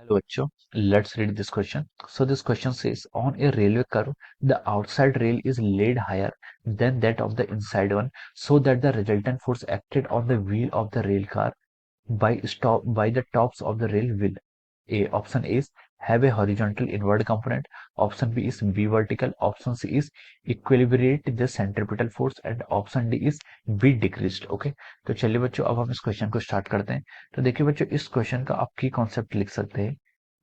Hello, bachcho. Let's read this question. So this question says, on a railway curve, the outside rail is laid higher than that of the inside one, so that the resultant force acted on the wheel of the rail car by the tops of the rail will. Option A is have a horizontal inward component. Option B is be vertical. Option C is equilibrate the centripetal force and option D is be decreased. Okay, तो चलिए बच्चों अब हम इस question को start करते हैं। तो देखिए बच्चों, इस क्वेश्चन का आप की कॉन्सेप्ट लिख सकते हैं।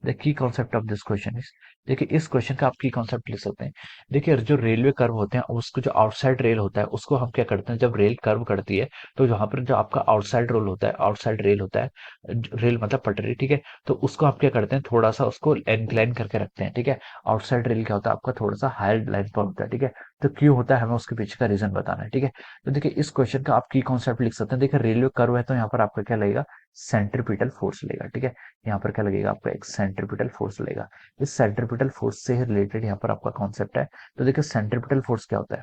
The key concept of this question is, देखिए इस क्वेश्चन का आप की कॉन्सेप्ट लिख सकते हैं। देखिए जो रेलवे कर्व होते हैं उसको जो आउटसाइड रेल होता है उसको हम क्या करते हैं, जब रेल कर्व करती है तो यहाँ पर जो आपका आउटसाइड रोल होता है, आउटसाइड रेल होता है, रेल मतलब पटरी, ठीक है। तो उसको आप क्या करते हैं, थोड़ा सा उसको इंक्लाइन करके रखते हैं, ठीक है। आउटसाइड रेल क्या होता है आपका, थोड़ा सा हायर लाइन पर होता है, ठीक है। तो क्यों होता है हमें उसके पीछे का रीजन बताना है, ठीक है। तो देखिए इस क्वेश्चन का आप की कॉन्सेप्ट लिख सकते हैं। देखिए रेलवे कर्व है तो यहाँ पर आपका क्या लगेगा, सेंट्रीपिटल फोर्स लगेगा, ठीक है। यहाँ पर क्या लगेगा आपका, एक सेंट्रीपिटल फोर्स लगेगा। इस सेंट्रीपिटल फोर्स से रिलेटेड यहाँ पर आपका कॉन्सेप्ट है। तो देखिए सेंट्रीपिटल फोर्स क्या होता है,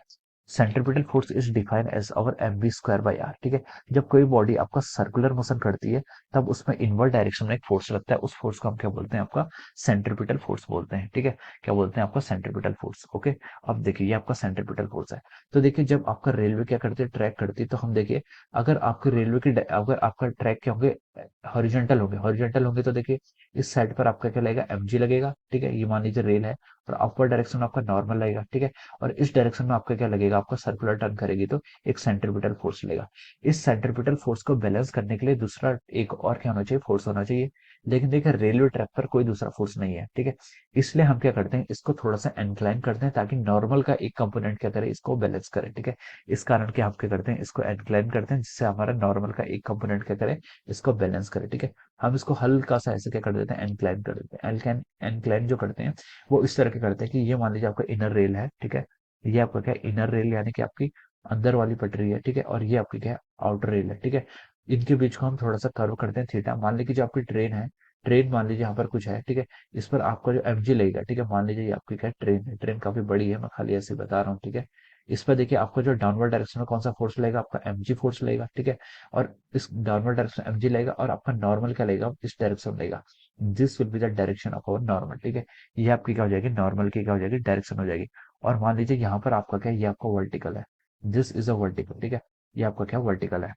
centripetal force is defined as our mv square by R, ठीक है। जब कोई बॉडी आपका सर्कुलर मोशन करती है तब उसमें इनवर्ड डायरेक्शन में एक फोर्स लगता है, उस फोर्स को हम क्या बोलते हैं, आपका सेंट्रीपिटल फोर्स बोलते हैं, ठीक है। क्या बोलते हैं, आपका सेंट्रीपिटल फोर्स। ओके, अब देखिए ये आपका सेंट्रीपिटल फोर्स है। तो देखिए जब आपका रेलवे क्या करती है, ट्रैक करती है, तो हम देखिए अगर आपके रेलवे की अगर आपका ट्रैक क्या होंगे, हॉरिजॉन्टल होंगे तो देखिए इस साइड पर आपका क्या लगेगा, mg लगेगा, ठीक है। ये मान लीजिए रेल है और अपवर्ड डायरेक्शन में आपका नॉर्मल लगेगा, ठीक है। और इस डायरेक्शन में आपका क्या लगेगा, आपका सर्कुलर टर्न करेगी तो एक सेंट्रीपिटल फोर्स लगेगा। इस सेंट्रीपिटल फोर्स को बैलेंस करने के लिए दूसरा एक और क्या होना चाहिए, फोर्स होना चाहिए। लेकिन देखिए रेलवे ट्रैक पर कोई दूसरा फोर्स नहीं है, ठीक है। इसलिए हम क्या करते हैं, इसको थोड़ा सा इंक्लाइन करते हैं ताकि नॉर्मल का एक कंपोनेंट क्या करे, इसको बैलेंस करे, ठीक है। इस कारण के हम क्या करते हैं, इसको इंक्लाइन करते हैं जिससे हमारा नॉर्मल का एक कंपोनेंट क्या करे, इसको बैलेंस करे, ठीक है। हम इसको हल्का सा ऐसे क्या कर देते हैं, इंक्लाइन कर देते हैं। इंक्लाइन इंक्लाइन जो करते हैं वो इस तरह के करते हैं कि ये मान लीजिए आपका इनर रेल है, ठीक है। ये आपका क्या है, इनर रेल यानी कि आपकी अंदर वाली पटरी है, ठीक है। और ये आपकी क्या है, आउटर रेल है, ठीक है। इनके बीच को हम थोड़ा सा कर्व करते हैं थीटा। मान लीजिए जो आपकी ट्रेन है, ट्रेन मान लीजिए यहाँ पर कुछ है, ठीक है। इस पर आपका जो mg लगेगा, ठीक है। मान लीजिए ये आपकी क्या है, ट्रेन है, ट्रेन काफी बड़ी है, मैं खाली ऐसे ही बता रहा हूँ, ठीक है। इस पर देखिए आपका जो डाउनवर्ड डायरेक्शन में कौन सा फोर्स लगेगा, आपका mg फोर्स लगेगा, ठीक है। और इस डाउनवर्ड डायरेक्शन mg लगेगा और आपका नॉर्मल क्या लगेगा, इस डायरेक्शन में लगेगा। This will be the direction of our normal, ठीक है। ये आपकी क्या हो जाएगी, नॉर्मल की क्या हो जाएगी, डायरेक्शन हो जाएगी। और मान लीजिए यहाँ पर आपका क्या है, ये आपका वर्टिकल है, दिस इज अ वर्टिकल, ठीक है। ये आपका क्या वर्टिकल है।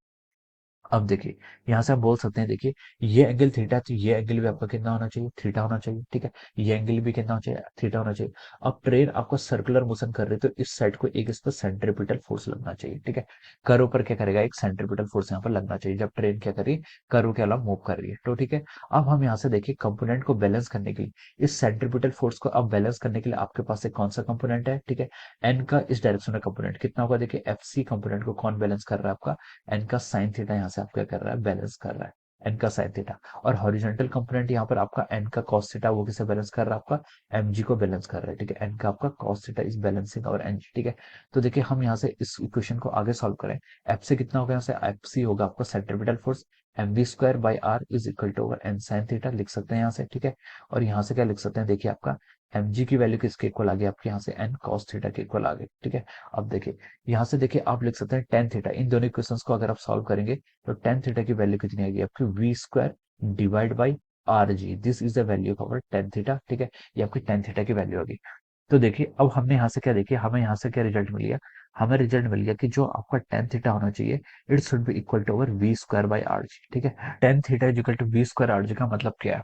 अब देखिए यहाँ से हम बोल सकते हैं, देखिए ये एंगल थीटा, तो ये एंगल भी आपका कितना होना चाहिए, थीटा होना चाहिए, ठीक है। ये एंगल भी कितना होना चाहिए, थीटा होना चाहिए। अब ट्रेन आपको सर्कुलर मोशन कर रही है तो इस साइड को एक इस पर सेंट्रीपिटल फोर्स लगना चाहिए, ठीक है। कर्व पर क्या करेगा, एक सेंट्रीपिटल फोर्स यहाँ पर लगना चाहिए जब ट्रेन क्या करी, कर्व के अलावा मूव कर रही है, तो ठीक है। अब हम यहाँ से देखिए कंपोनेंट को बैलेंस करने के लिए, इस सेंट्रीपिटल फोर्स को अब बैलेंस करने के लिए आपके पास एक कौन सा कंपोनेंट है, ठीक है। एन का इस डायरेक्शन में कंपोनेंट कितना होगा, देखिए एफ सी कंपोनेंट को कौन बैलेंस कर रहा है, आपका एन का साइन थीटा यहाँ से आप क्या कर रहा है, बैलेंस कर रहा है, एन का साइन थीटा। और हॉरिजॉन्टल कंपोनेंट यहाँ पर आपका एन का कॉस थीटा, वो किसे बैलेंस कर रहा है, आपका एमजी को बैलेंस कर रहा है, ठीक है। एन का आपका कॉस थीटा इज बैलेंसिंग और एनजी, ठीक है। तो देखिए हम यहाँ से इस इक्वेशन को आगे सॉल्व करें। एफ से कितना होगा, यहाँ से एफ सी होगा आपका centripetal force, M V square by R is equal to over N sine theta, लिख सकते हैं यहाँ से, ठीक है। और यहाँ से क्या लिख सकते हैं, देखिए आपका mg की वैल्यू किसके इक्वल आ गई, आपके यहाँ से n cos थीटा के इक्वल आ गई, ठीक है। अब देखिए यहाँ से देखिए आप लिख सकते हैं टेन थीटा। इन दोनों इक्वेशंस को अगर आप सॉल्व करेंगे तो टेन थीटा की वैल्यू कितनी आएगी, आपकी V square divide by R G, this is the value of our tan theta, ठीक है। ये आपकी टेन थीटा की वैल्यू होगी। तो देखिए अब हमने यहाँ से क्या, देखिए हमें यहाँ से क्या रिजल्ट मिल गया, हमें रिजल्ट मिल गया कि जो आपका टेन थीटा होना चाहिए, it should be equal to over V square by R G, ठीक है। Tan theta is equal to V square R G का मतलब क्या है,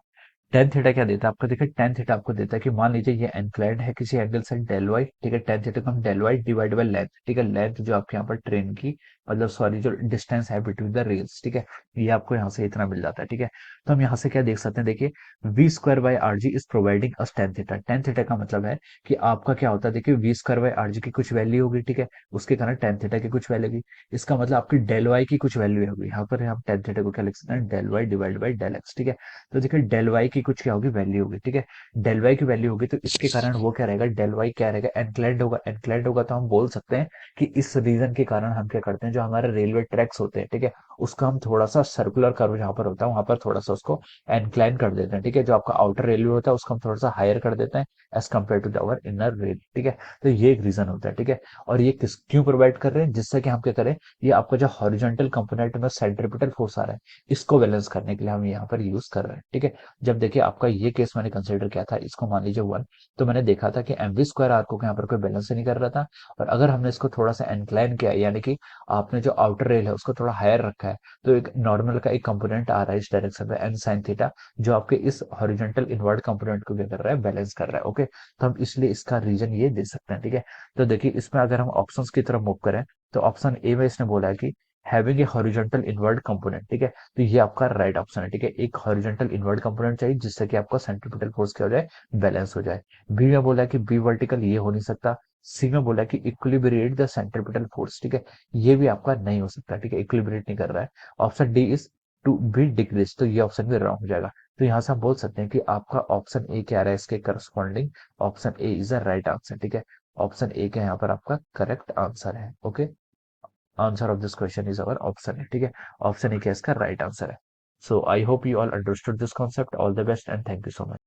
टेन थीटा क्या देता है आपको, देखिए टेन थीटा आपको देता है कि मान लीजिए ये इंक्लाइंड है किसी एंगल से डेल वाई, ठीक है। टेन थीटा को हम del Y divide by length, ठीक है। लेंथ जो आपके यहाँ पर ट्रेन की, मतलब सॉरी जो डिस्टेंस है बिटवीन द रेल्स, ठीक है। ये आपको यहाँ से इतना मिल जाता है, ठीक है। तो हम यहाँ से क्या देख सकते हैं, देखिए V square by R G is providing us tan theta. Tan theta का मतलब है कि आपका क्या होता है, देखिए V square by R G की कुछ वैल्यू होगी, ठीक है। उसके कारण टेन थीटा की कुछ वैल्यू होगी। इसका मतलब आपकी डेल वाई की कुछ वैल्यू होगी। यहाँ पर हम टेन थीटा को क्या लिख सकते हैं, del Y divide by del X, ठीक है। तो देखिए डेल वाई की कुछ क्या होगी, वैल्यू होगी, ठीक है। डेल वाई की वैल्यू होगी तो इसके कारण वो क्या रहेगा, डेल वाई क्या रहेगा, एनक्लेड होगा। एनक्लेड होगा तो हम बोल सकते हैं कि इस रीजन के कारण हम क्या करते हैं, जो हमारे रेलवे ट्रैक्स होते हैं, ठीक है, उसका हम थोड़ा सा सर्कुलर कर्व जहां पर होता है वहां पर थोड़ा सा उसको एनक्लाइन कर देते हैं, ठीक है। जो आपका आउटर रेलवे होता है उसको हम थोड़ा सा हायर कर देते हैं as compare to our inner rail, ठीक है। तो ये एक रीजन होता है, ठीक है। और ये किस क्यों प्रोवाइड कर रहे हैं, जिससे कि हम क्या करें, ये आपका जो हॉरिजॉन्टल कंपोनेंट में सेंट्रीपिटल फोर्स आ रहा है, इसको बैलेंस करने के लिए हम यहाँ पर यूज कर रहे हैं, ठीक है। जब देखिए आपका ये केस मैंने कंसिडर किया था, इसको मान लीजिए 1। तो मैंने देखा था कि mv स्क्वायर आर्क को यहाँ पर कोई बैलेंस ही नहीं कर रहा था। और अगर हमने इसको थोड़ा सा इंक्लाइन किया, यानी कि आपने जो आउटर रेल है उसको थोड़ा हायर रखा है, तो एक नॉर्मल का एक कंपोनेंट आ रहा है इस डायरेक्शन में एन साइन थीटा, जो आपके इस हॉरिजॉन्टल इनवर्ड कंपोनेंट को क्या कर रहा है, बैलेंस कर रहा है। ओके, तो हम इसलिए इसका रीजन ये दे सकते हैं। ठीक है, तो देखिए इसमें अगर हम ऑप्शंस की तरफ मूव करें, तो ऑप्शन ए में इसने बोला है कि having a horizontal inward component. ठीक है, तो ये आपका राइट ऑप्शन है। ठीक है, एक हॉरिजॉन्टल इनवर्ड कंपोनेंट चाहिए जिससे कि आपका सेंट्रीपिटल फोर्स क्या हो जाए, बैलेंस हो जाए। बी में बोला है कि बी वर्टिकल, ये हो नहीं सकता। सी में बोला है कि इक्विलिब्रिएट द सेंट्रीपिटल फोर्स। ठीक है, ये भी आपका नहीं हो सकता। ठीक है, इक्विलिब्रिएट नहीं कर रहा है। Option D is to be decrease, तो ये ऑप्शन भी रॉन्ग हो जाएगा। तो यहाँ से हम बोल सकते हैं कि आपका ऑप्शन ए क्या आ रहा है, इसके corresponding option A is the right answer. ठीक है, ऑप्शन ए का यहाँ पर आपका करेक्ट आंसर है। Okay, answer of this question is our option A. ठीक है, ऑप्शन ए क्या इसका राइट आंसर है। So I hope you all understood this concept. All the best and thank you so much.